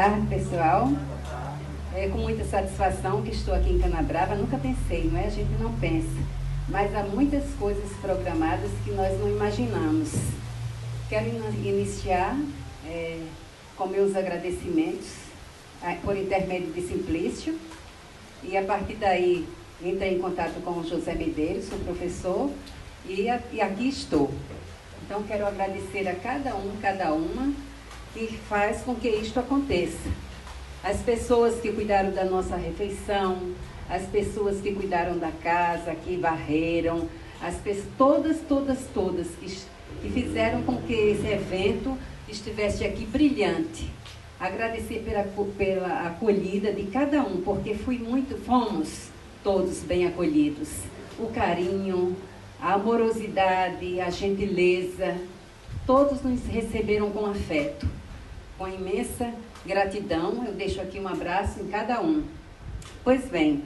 tarde, pessoal. É com muita satisfação que estou aqui em Canabrava. Nunca pensei, não é? A gente não pensa. Mas há muitas coisas programadas que nós não imaginamos. Quero iniciar com meus agradecimentos por intermédio de Simplício. E a partir daí, entrei em contato com o José Medeiros, sou professor, e aqui estou. Então, quero agradecer a cada uma que faz com que isto aconteça. As pessoas que cuidaram da nossa refeição, as pessoas que cuidaram da casa, que varreram, as pessoas, todas que fizeram com que esse evento estivesse aqui brilhante. Agradecer pela acolhida de cada um, porque fomos todos bem acolhidos. O carinho, a amorosidade, a gentileza, todos nos receberam com afeto, com imensa gratidão. Eu deixo aqui um abraço em cada um. Pois bem,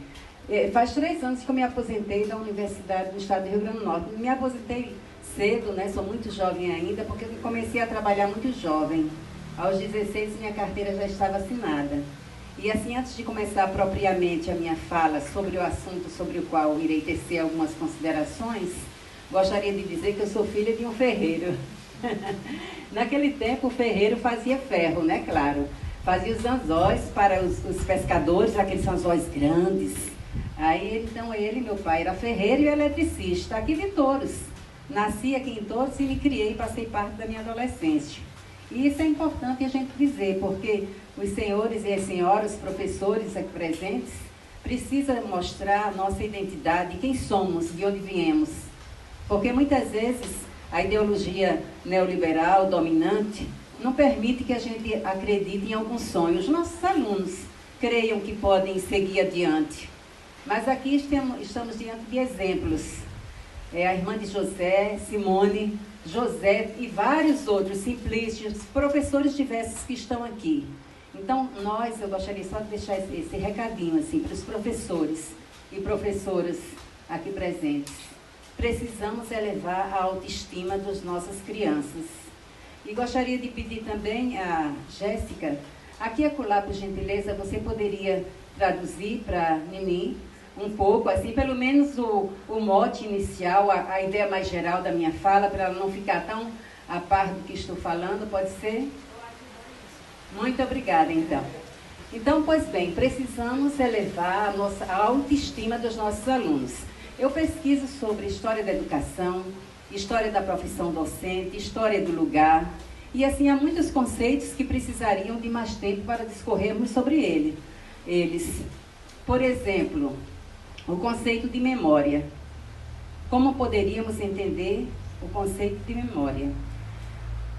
faz 3 anos que eu me aposentei da Universidade do Estado do Rio Grande do Norte. Me aposentei cedo, né? Sou muito jovem ainda, porque eu comecei a trabalhar muito jovem. Aos 16, minha carteira já estava assinada. E assim, antes de começar propriamente a minha fala sobre o assunto sobre o qual irei tecer algumas considerações, gostaria de dizer que eu sou filha de um ferreiro. Naquele tempo, o ferreiro fazia ferro, né? Claro. Fazia os anzóis para os pescadores, aqueles anzóis grandes. Aí, então, meu pai, era ferreiro e eletricista, aqui de Touros. Nasci aqui em Touros e me criei e passei parte da minha adolescência. E isso é importante a gente dizer, porque os senhores e as senhoras, professores aqui presentes, precisam mostrar a nossa identidade, quem somos, de onde viemos. Porque muitas vezes a ideologia neoliberal dominante não permite que a gente acredite em alguns sonhos. Nossos alunos creiam que podem seguir adiante. Mas aqui estamos diante de exemplos. A irmã de José, Simone, José e vários outros, Simplícios, professores diversos que estão aqui. Então, eu gostaria só de deixar esse recadinho assim, para os professores e professoras aqui presentes. Precisamos elevar a autoestima das nossas crianças. E gostaria de pedir também a Jéssica, aqui e acolá, por gentileza, você poderia traduzir para Nini um pouco, assim, pelo menos o mote inicial, a ideia mais geral da minha fala, para ela não ficar tão a par do que estou falando, pode ser? Muito obrigada, então. Então, pois bem, precisamos elevar a autoestima dos nossos alunos. Eu pesquiso sobre história da educação, história da profissão docente, história do lugar, e assim, há muitos conceitos que precisariam de mais tempo para discorrermos sobre eles. Por exemplo, o conceito de memória. Como poderíamos entender o conceito de memória?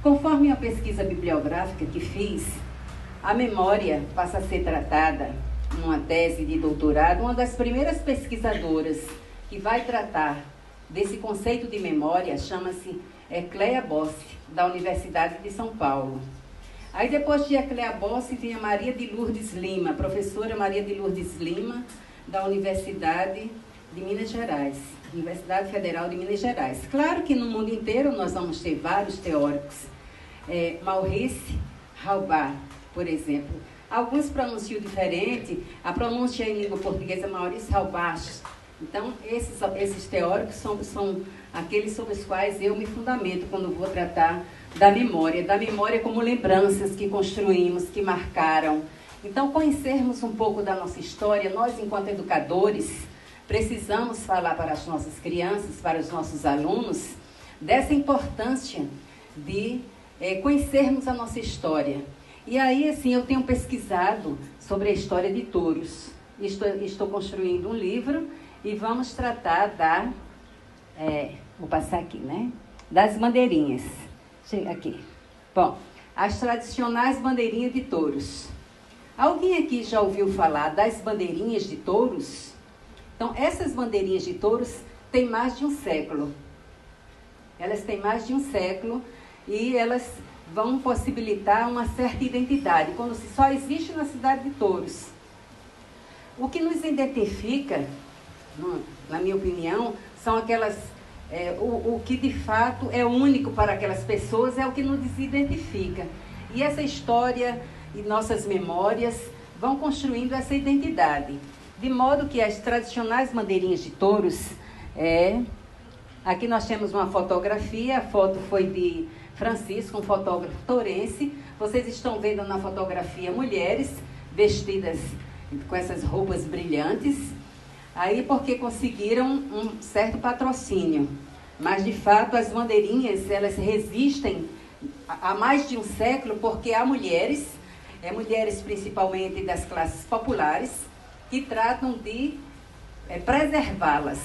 Conforme a pesquisa bibliográfica que fiz, a memória passa a ser tratada numa tese de doutorado. Uma das primeiras pesquisadoras que vai tratar desse conceito de memória chama-se Cléia Bossi, da Universidade de São Paulo. Aí depois de Cléia Bossi tem a Maria de Lourdes Lima, professora Maria de Lourdes Lima, da Universidade de Minas Gerais, Universidade Federal de Minas Gerais. Claro que no mundo inteiro nós vamos ter vários teóricos. Maurice Halbach, por exemplo. Alguns pronunciam diferente, a pronúncia em língua portuguesa é Maurice Halbach. Então, esses teóricos são aqueles sobre os quais eu me fundamento quando vou tratar da memória como lembranças que construímos, que marcaram. Então, conhecermos um pouco da nossa história, nós, enquanto educadores, precisamos falar para as nossas crianças, para os nossos alunos, dessa importância de conhecermos a nossa história. E aí, assim, eu tenho pesquisado sobre a história de Touros. Estou construindo um livro e vamos tratar vou passar aqui, né? Das bandeirinhas. Chega aqui. Bom, as tradicionais bandeirinhas de touros. Alguém aqui já ouviu falar das bandeirinhas de touros? Então, essas bandeirinhas de touros têm mais de um século. Elas têm mais de um século e elas vão possibilitar uma certa identidade, quando só existe na cidade de Touros. O que nos identifica, na minha opinião, são aquelas... o que de fato é único para aquelas pessoas é o que nos identifica. E essa história e nossas memórias vão construindo essa identidade. De modo que as tradicionais bandeirinhas de touros, aqui nós temos uma fotografia, a foto foi de Francisco, um fotógrafo tourense. Vocês estão vendo na fotografia mulheres vestidas com essas roupas brilhantes, aí porque conseguiram um certo patrocínio. Mas, de fato, as bandeirinhas, elas resistem há mais de um século porque há mulheres, mulheres principalmente das classes populares, que tratam de preservá-las,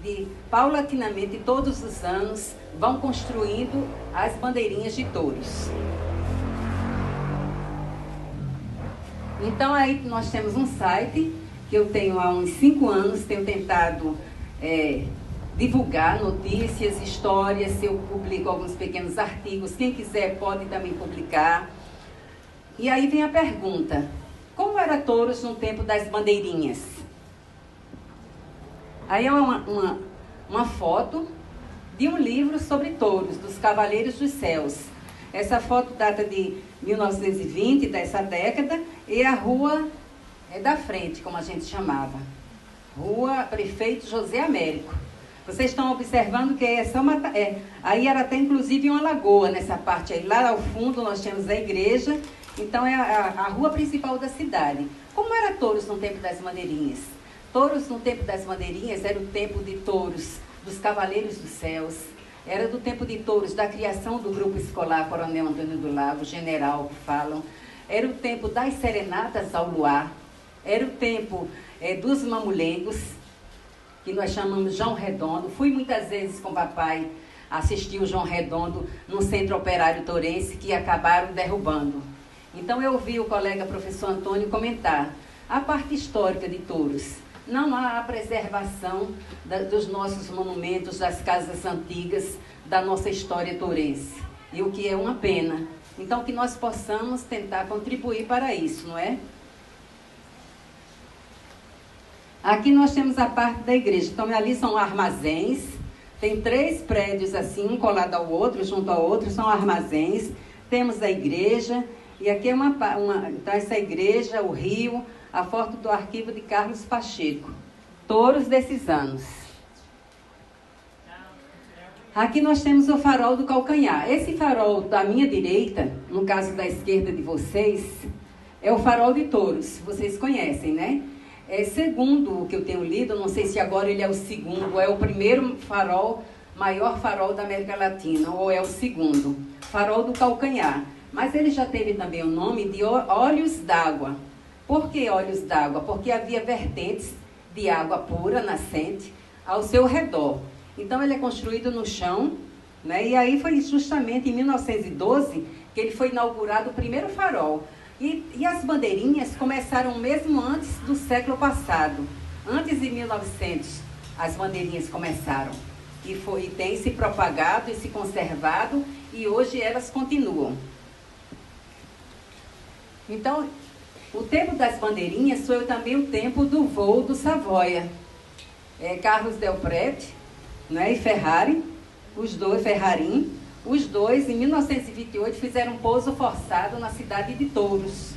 de paulatinamente, todos os anos, vão construindo as bandeirinhas de touros. Então, aí nós temos um site que eu tenho há uns 5 anos, tenho tentado divulgar notícias, histórias, eu publico alguns pequenos artigos, quem quiser pode também publicar. E aí vem a pergunta: como era touros no tempo das bandeirinhas? Aí é uma foto de um livro sobre touros, dos Cavaleiros dos Céus. Essa foto data de 1920, dessa década, e a rua da frente, como a gente chamava. Rua Prefeito José Américo. Vocês estão observando que aí era até inclusive uma lagoa nessa parte aí. Lá ao fundo nós tínhamos a igreja, então é a rua principal da cidade. Como era touros no tempo das bandeirinhas? Touros no tempo das bandeirinhas era o tempo de touros dos Cavaleiros dos Céus, era do tempo de touros da criação do grupo escolar Coronel Antônio do Lago, general que falam, era o tempo das serenatas ao luar, era o tempo dos mamulengos, que nós chamamos João Redondo. Fui muitas vezes com o papai assistir o João Redondo no Centro Operário Tourense, que acabaram derrubando. Então eu ouvi o colega professor Antônio comentar a parte histórica de touros. Não há a preservação dos nossos monumentos, das casas antigas, da nossa história tourense. E o que é uma pena. Então, que nós possamos tentar contribuir para isso, não é? Aqui nós temos a parte da igreja. Então, ali são armazéns. Tem 3 prédios assim, um colado ao outro, junto ao outro, são armazéns. Temos a igreja. E aqui é então, essa igreja, o rio, a foto do arquivo de Carlos Pacheco. Touros desses anos. Aqui nós temos o farol do calcanhar. Esse farol da minha direita, no caso da esquerda de vocês, é o farol de touros. Vocês conhecem, né? Segundo o que eu tenho lido, não sei se agora ele é o segundo, ou é o primeiro farol, maior farol da América Latina, ou é o segundo. Farol do calcanhar. Mas ele já teve também o nome de Olhos d'Água. Por que Olhos d'Água? Porque havia vertentes de água pura, nascente, ao seu redor. Então, ele é construído no chão, né? E aí foi justamente em 1912 que ele foi inaugurado o primeiro farol. E as bandeirinhas começaram mesmo antes do século passado. Antes de 1900, as bandeirinhas começaram. E tem se propagado e se conservado, e hoje elas continuam. Então, o tempo das bandeirinhas foi também o tempo do voo do Savoia. Carlos Delprete, né, e Ferrari, os dois, em 1928, fizeram um pouso forçado na cidade de Touros.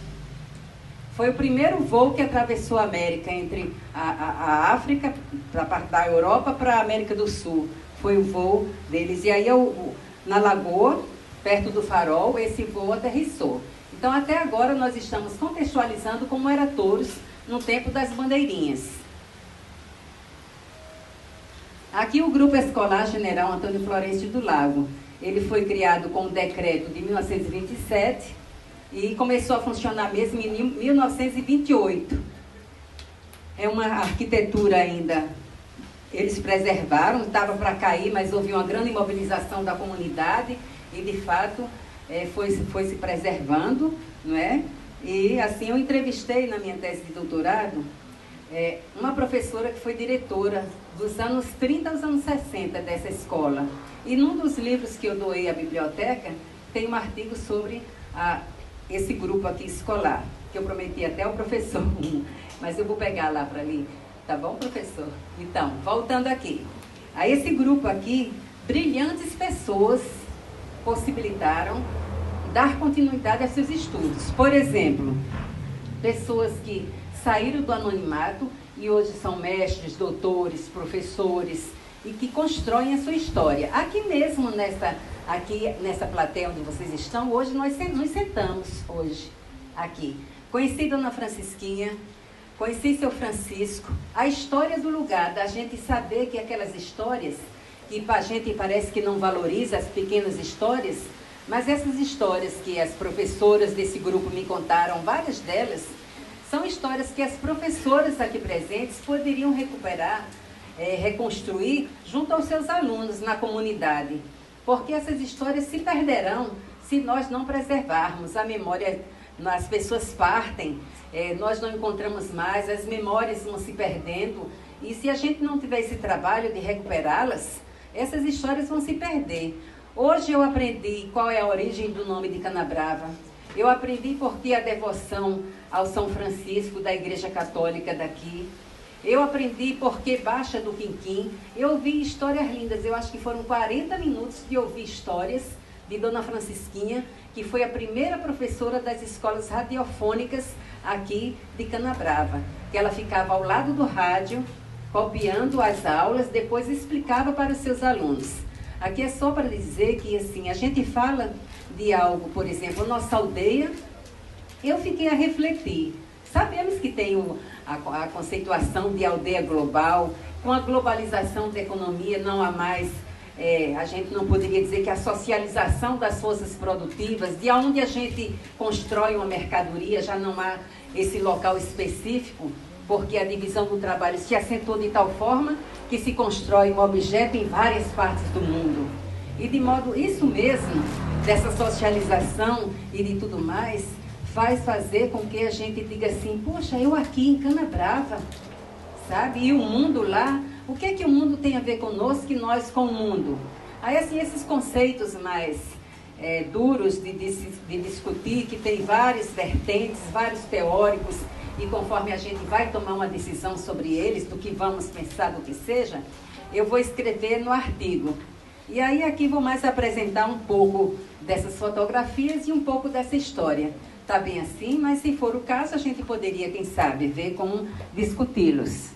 Foi o primeiro voo que atravessou a América, entre a África, da Europa para a América do Sul. Foi o voo deles. E aí, na lagoa, perto do farol, esse voo aterrissou. Então, até agora, nós estamos contextualizando como era Touros no tempo das bandeirinhas. Aqui o Grupo Escolar General Antônio Florencio do Lago. Ele foi criado com o decreto de 1927 e começou a funcionar mesmo em 1928. É uma arquitetura ainda, eles preservaram, estava para cair, mas houve uma grande mobilização da comunidade e, de fato, foi se preservando, não é? E, assim, eu entrevistei na minha tese de doutorado uma professora que foi diretora dos anos 30 aos anos 60 dessa escola. E num dos livros que eu doei à biblioteca, tem um artigo sobre esse grupo aqui escolar, que eu prometi até ao professor, mas eu vou pegar lá para ali. Tá bom, professor? Então, voltando aqui. A esse grupo aqui, brilhantes pessoas possibilitaram dar continuidade a seus estudos. Por exemplo, pessoas que saíram do anonimato e hoje são mestres, doutores, professores e que constroem a sua história. Aqui mesmo, nessa plateia onde vocês estão, hoje nós nos sentamos hoje aqui. Conheci Dona Francisquinha, conheci seu Francisco, a história do lugar, da gente saber que aquelas histórias, que a gente parece que não valoriza as pequenas histórias, mas essas histórias que as professoras desse grupo me contaram, várias delas, são histórias que as professoras aqui presentes poderiam recuperar, reconstruir junto aos seus alunos na comunidade. Porque essas histórias se perderão se nós não preservarmos a memória. As pessoas partem, nós não encontramos mais, as memórias vão se perdendo. E se a gente não tiver esse trabalho de recuperá-las, essas histórias vão se perder. Hoje eu aprendi qual é a origem do nome de Canabrava. Eu aprendi porque a devoção ao São Francisco da Igreja Católica daqui. Eu aprendi porque Baixa do Quinquim. Eu ouvi histórias lindas. Eu acho que foram 40 minutos de ouvir histórias de Dona Francisquinha, que foi a primeira professora das escolas radiofônicas aqui de Canabrava. Que ela ficava ao lado do rádio, copiando as aulas, depois explicava para os seus alunos. Aqui é só para dizer que assim, a gente fala de algo, por exemplo, nossa aldeia, eu fiquei a refletir. Sabemos que tem a conceituação de aldeia global, com a globalização da economia não há mais, a gente não poderia dizer que a socialização das forças produtivas, de onde a gente constrói uma mercadoria, já não há esse local específico, porque a divisão do trabalho se acentuou de tal forma que se constrói um objeto em várias partes do mundo. E de modo, isso mesmo, dessa socialização e de tudo mais, faz fazer com que a gente diga assim, poxa, eu aqui em Canabrava, sabe? E o mundo lá, o que é que o mundo tem a ver conosco e nós com o mundo? Aí, assim, esses conceitos mais duros de discutir, que tem várias vertentes, vários teóricos, e conforme a gente vai tomar uma decisão sobre eles, do que vamos pensar, do que seja, eu vou escrever no artigo. E aí aqui vou mais apresentar um pouco dessas fotografias e um pouco dessa história. Está bem assim, mas se for o caso, a gente poderia, quem sabe, ver como discuti-los.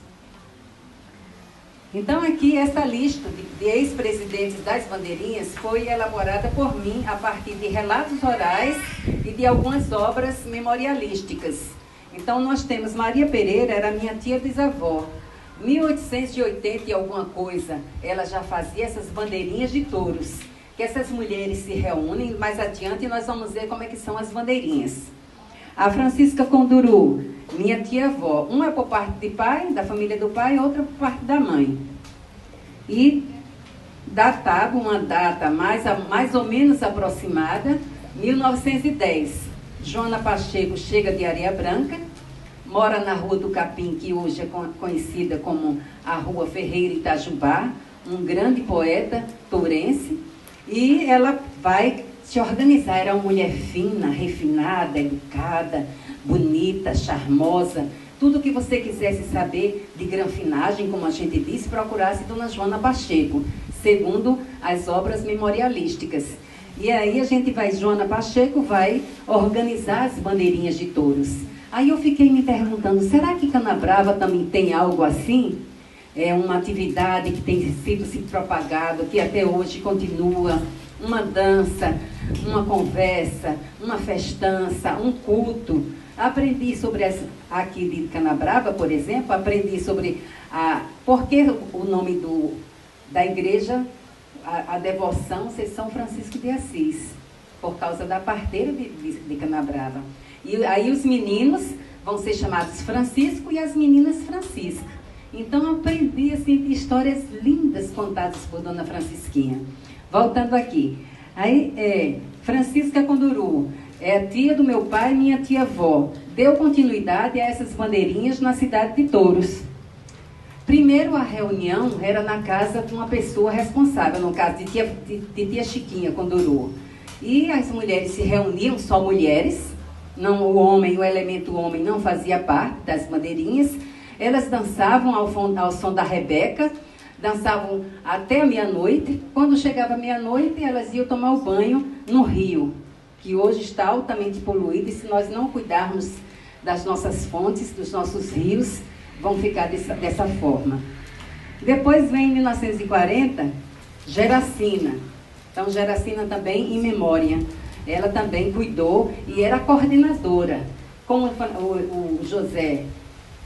Então aqui essa lista de ex-presidentes das bandeirinhas foi elaborada por mim a partir de relatos orais e de algumas obras memorialísticas. Então nós temos Maria Pereira, era minha tia bisavó. 1880 e alguma coisa, ela já fazia essas bandeirinhas de touros. Que essas mulheres se reúnem, mais adiante nós vamos ver como é que são as bandeirinhas. A Francisca Conduru, minha tia-avó. Uma é por parte de pai, da família do pai, outra por parte da mãe. E datado, uma data mais ou menos aproximada, 1910. Joana Pacheco chega de Areia Branca, mora na Rua do Capim, que hoje é conhecida como a Rua Ferreira Itajubá, um grande poeta tourense, e ela vai se organizar. Era uma mulher fina, refinada, educada, bonita, charmosa. Tudo que você quisesse saber de granfinagem, como a gente disse, procurasse Dona Joana Pacheco, segundo as obras memorialísticas. E aí Joana Pacheco vai organizar as bandeirinhas de touros. Aí eu fiquei me perguntando, será que Canabrava também tem algo assim? É uma atividade que tem sido se propagado, que até hoje continua, uma dança, uma conversa, uma festança, um culto. Aprendi sobre aqui de Canabrava, por exemplo, aprendi sobre por que o nome da igreja, a devoção ser São Francisco de Assis, por causa da parteira de Canabrava. E aí os meninos vão ser chamados Francisco e as meninas Francisca. Então aprendi assim, histórias lindas contadas por Dona Francisquinha. Voltando aqui. Aí, Francisca Conduru, é tia do meu pai e minha tia-avó. Deu continuidade a essas bandeirinhas na cidade de Touros. Primeiro a reunião era na casa de uma pessoa responsável, no caso de tia Chiquinha Conduru. E as mulheres se reuniam, só mulheres, não, o elemento homem não fazia parte das bandeirinhas. Elas dançavam ao som da Rebeca, dançavam até a meia-noite. Quando chegava a meia-noite, elas iam tomar o banho no rio. que hoje está altamente poluída, e se nós não cuidarmos das nossas fontes, dos nossos rios, vão ficar dessa forma. Depois vem, em 1940, Geracina. Então, Geracina também em memória. Ela também cuidou e era coordenadora. Como o José,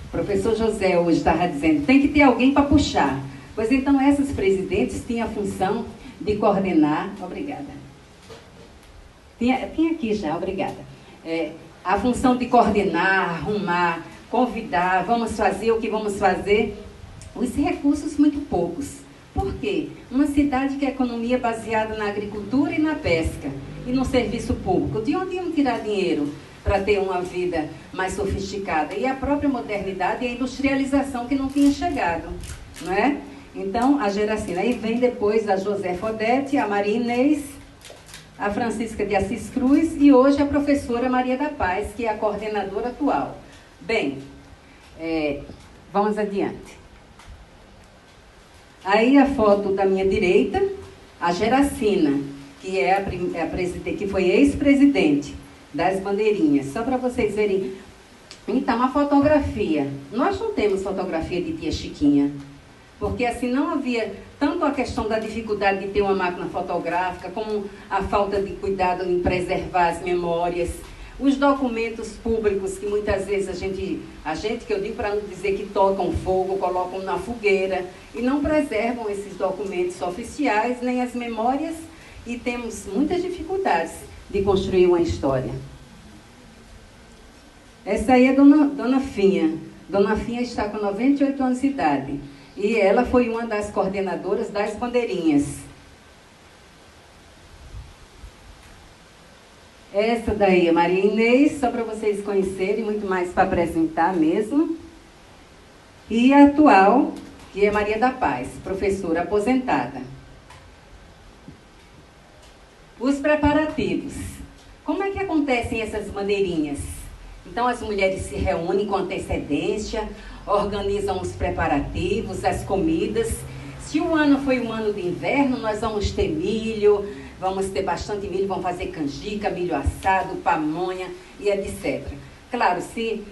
o professor José hoje estava dizendo, tem que ter alguém para puxar. Pois então, essas presidentes tinham a função de coordenar. Obrigada. Tinha aqui já, obrigada. A função de coordenar, arrumar, convidar, vamos fazer o que vamos fazer. Os recursos muito poucos. Por quê? Uma cidade que a economia é baseada na agricultura e na pesca e no serviço público. De onde iam tirar dinheiro para ter uma vida mais sofisticada? E a própria modernidade e a industrialização que não tinha chegado, não é? Então, a Geracina. Aí vem depois a Josefa Odete, a Maria Inês, a Francisca de Assis Cruz e hoje a professora Maria da Paz, que é a coordenadora atual. Bem, vamos adiante. Aí a foto da minha direita, a Geracina, que é a presidente, que foi ex-presidente das bandeirinhas. Só para vocês verem. Então, a fotografia. Nós não temos fotografia de tia Chiquinha. Porque assim não havia tanto a questão da dificuldade de ter uma máquina fotográfica, como a falta de cuidado em preservar as memórias. Os documentos públicos que muitas vezes a gente que eu digo para não dizer que tocam fogo, colocam na fogueira e não preservam esses documentos oficiais, nem as memórias, e temos muitas dificuldades de construir uma história. Essa aí é Dona Finha. Dona Finha está com 98 anos de idade e ela foi uma das coordenadoras das bandeirinhas. Essa daí é Maria Inês, só para vocês conhecerem, muito mais para apresentar mesmo. E a atual, que é Maria da Paz, professora aposentada. Os preparativos. Como é que acontecem essas bandeirinhas? Então, as mulheres se reúnem com antecedência, organizam os preparativos, as comidas. Se o ano foi um ano de inverno, nós vamos ter milho, vamos ter bastante milho, vamos fazer canjica, milho assado, pamonha e etc. Claro, se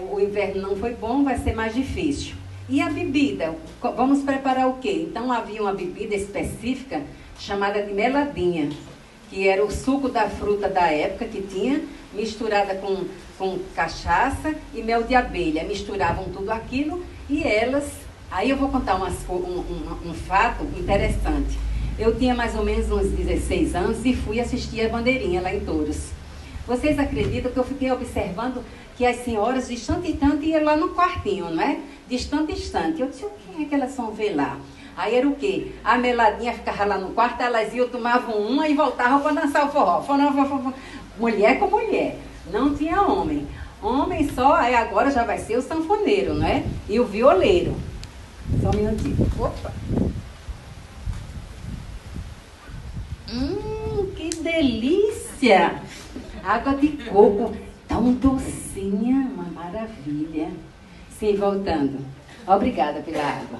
o inverno não foi bom, vai ser mais difícil. E a bebida? Vamos preparar o quê? Então, havia uma bebida específica chamada de meladinha, que era o suco da fruta da época que tinha, misturada com cachaça e mel de abelha. Misturavam tudo aquilo e elas... Aí eu vou contar um fato interessante. Eu tinha mais ou menos uns 16 anos e fui assistir a bandeirinha lá em Touros. Vocês acreditam que eu fiquei observando que as senhoras, de instante em instante, iam lá no quartinho, não é? De instante em instante. Eu disse, o que é que elas vão ver lá? Aí era o quê? A meladinha ficava lá no quarto, elas iam, tomavam uma e voltavam para dançar o forró. Mulher com mulher. Não tinha homem. Homem só, aí agora já vai ser o sanfoneiro, não é? E o violeiro. Só um minutinho. Opa! Que delícia! Água de coco, tão docinha, uma maravilha. Sim, voltando. Obrigada pela água.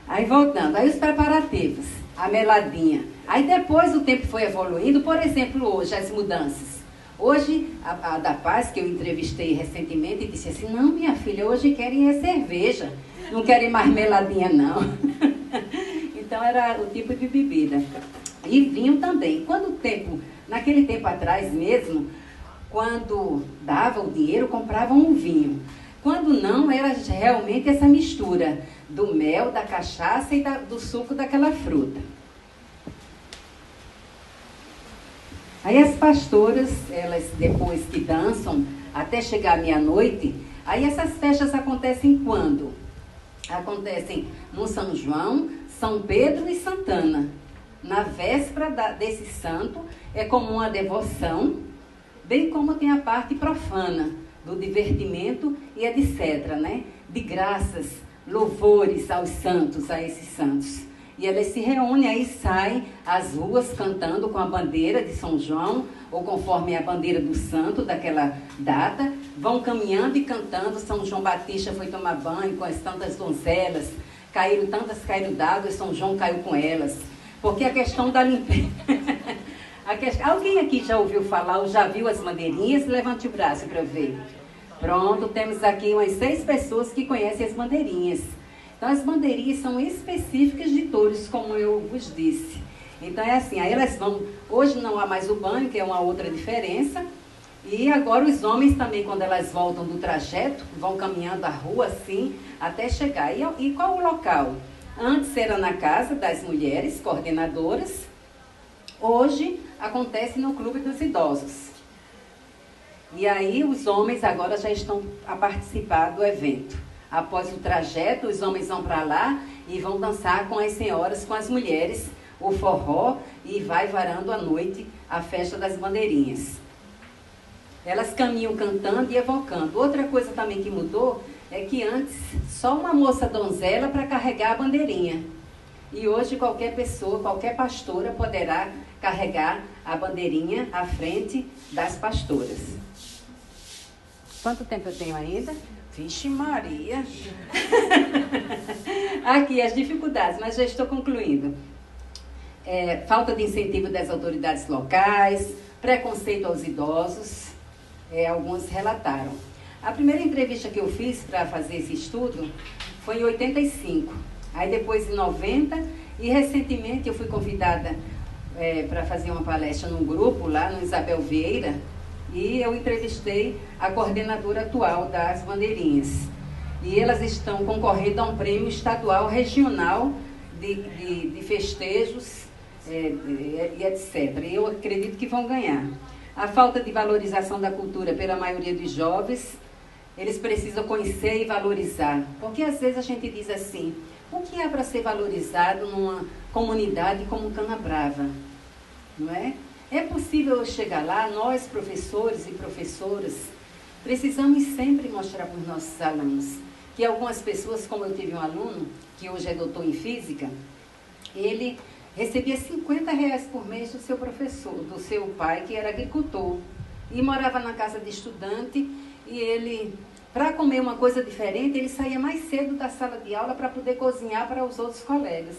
Aí voltando, aí os preparativos, a meladinha. Aí depois o tempo foi evoluindo, por exemplo, hoje as mudanças. Hoje, a da Paz, que eu entrevistei recentemente, disse assim, não, minha filha, hoje querem é cerveja, não querem mais meladinha, não. Então, era o tipo de bebida. E vinho também. Naquele tempo atrás mesmo, quando dava o dinheiro, compravam um vinho. Quando não, era realmente essa mistura do mel, da cachaça e do suco daquela fruta. Aí as pastoras, elas depois que dançam, até chegar à meia-noite, aí essas festas acontecem quando? Acontecem no São João, São Pedro e Santana. Na véspera desse santo, é comum a devoção, bem como tem a parte profana, do divertimento e etc., né? De graças, louvores aos santos, a esses santos. E elas se reúnem, aí saem às ruas cantando com a bandeira de São João, ou conforme a bandeira do santo daquela data, vão caminhando e cantando. São João Batista foi tomar banho com as tantas donzelas, tantas caíram d'água e São João caiu com elas. Porque a questão da limpeza, Alguém aqui já ouviu falar ou já viu as bandeirinhas? Levante o braço para ver. Pronto, temos aqui umas 6 pessoas que conhecem as bandeirinhas. Então, as bandeirinhas são específicas de touros, como eu vos disse. Então, é assim, aí elas vão... Hoje não há mais o banho, que é uma outra diferença. E agora os homens também, quando elas voltam do trajeto, vão caminhando a rua assim, até chegar. E qual o local? Antes era na casa das mulheres coordenadoras. Hoje acontece no Clube dos Idosos. E aí os homens agora já estão a participar do evento. Após o trajeto, os homens vão para lá e vão dançar com as senhoras, com as mulheres, o forró, e vai varando à noite a festa das bandeirinhas. Elas caminham cantando e evocando. Outra coisa também que mudou é que antes só uma moça donzela para carregar a bandeirinha. E hoje qualquer pessoa, qualquer pastora poderá carregar a bandeirinha à frente das pastoras. Quanto tempo eu tenho ainda? Vixe Maria! Aqui as dificuldades, mas já estou concluindo. Falta de incentivo das autoridades locais, preconceito aos idosos, alguns relataram. A primeira entrevista que eu fiz para fazer esse estudo foi em 85, aí depois em 90, e recentemente eu fui convidada para fazer uma palestra num grupo lá no Isabel Vieira, e eu entrevistei a coordenadora atual das bandeirinhas. E elas estão concorrendo a um prêmio estadual regional de festejos e etc. E eu acredito que vão ganhar. A falta de valorização da cultura pela maioria dos jovens, eles precisam conhecer e valorizar. Porque às vezes a gente diz assim, o que é para ser valorizado numa comunidade como Canabrava? Não é? É possível chegar lá, nós professores e professoras, precisamos sempre mostrar para os nossos alunos que algumas pessoas, como eu tive um aluno, que hoje é doutor em física, ele recebia R$50 por mês do seu professor, do seu pai, que era agricultor, e morava na casa de estudante, e ele, para comer uma coisa diferente, ele saía mais cedo da sala de aula para poder cozinhar para os outros colegas.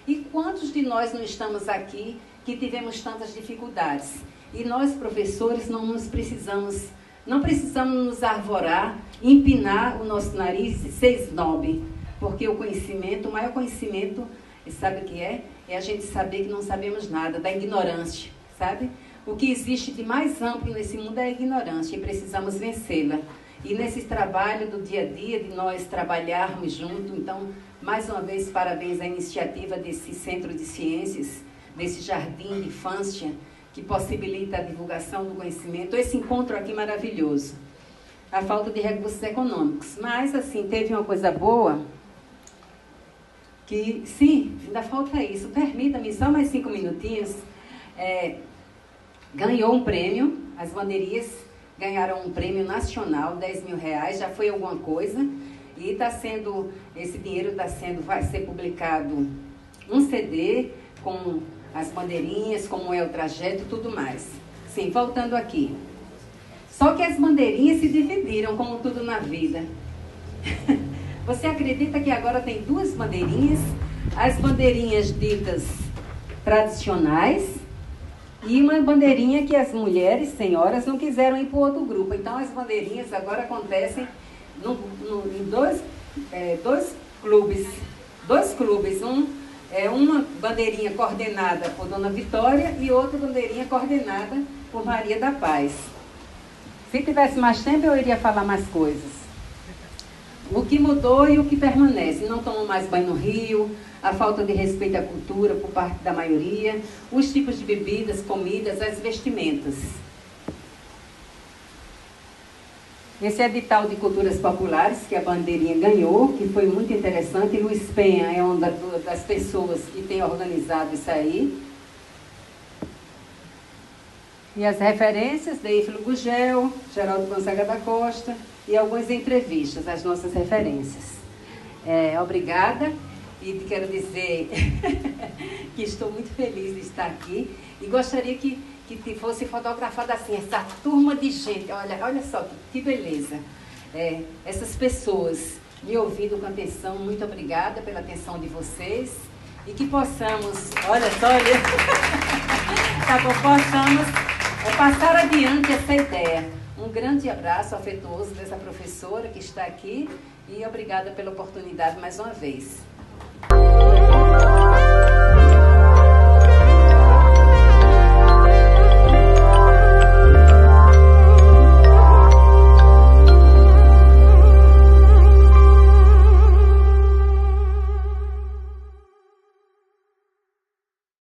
E quantos de nós não estamos aqui que tivemos tantas dificuldades? E nós, professores, não precisamos nos arvorar, empinar o nosso nariz e ser snob, porque o conhecimento, o maior conhecimento, sabe o que é? É a gente saber que não sabemos nada, da ignorância, sabe? O que existe de mais amplo nesse mundo é a ignorância e precisamos vencê-la. E nesse trabalho do dia a dia, de nós trabalharmos junto, então, mais uma vez, parabéns à iniciativa desse Centro de Ciências, desse Jardim de Infância, que possibilita a divulgação do conhecimento. Esse encontro aqui maravilhoso. A falta de recursos econômicos. Mas, assim, teve uma coisa boa, que, sim, ainda falta isso. Permita-me só mais 5 minutinhos. Ganhou um prêmio, as bandeirinhas ganharam um prêmio nacional, R$10.000, já foi alguma coisa. E esse dinheiro vai ser publicado um CD com as bandeirinhas, como é o trajeto e tudo mais. Sim, voltando aqui. Só que as bandeirinhas se dividiram, como tudo na vida. Você acredita que agora tem 2 bandeirinhas? As bandeirinhas ditas tradicionais e uma bandeirinha que as mulheres, senhoras, não quiseram ir para o outro grupo. Então, as bandeirinhas agora acontecem em dois clubes. 2 clubes. Uma bandeirinha coordenada por Dona Vitória e outra bandeirinha coordenada por Maria da Paz. Se tivesse mais tempo, eu iria falar mais coisas. O que mudou e o que permanece. Não tomam mais banho no rio, a falta de respeito à cultura por parte da maioria, os tipos de bebidas, comidas, as vestimentas. Esse edital de culturas populares que a bandeirinha ganhou, que foi muito interessante. Luiz Penha é uma das pessoas que tem organizado isso aí. E as referências, Deífilo Gugel, Geraldo Gonzaga da Costa e algumas entrevistas, as nossas referências. Obrigada e quero dizer que estou muito feliz de estar aqui e gostaria que fosse fotografada assim, essa turma de gente. Olha só que beleza. Essas pessoas me ouvindo com atenção, muito obrigada pela atenção de vocês e que possamos, olha só, para que possamos passar adiante essa ideia. Um grande abraço afetuoso dessa professora que está aqui e obrigada pela oportunidade mais uma vez.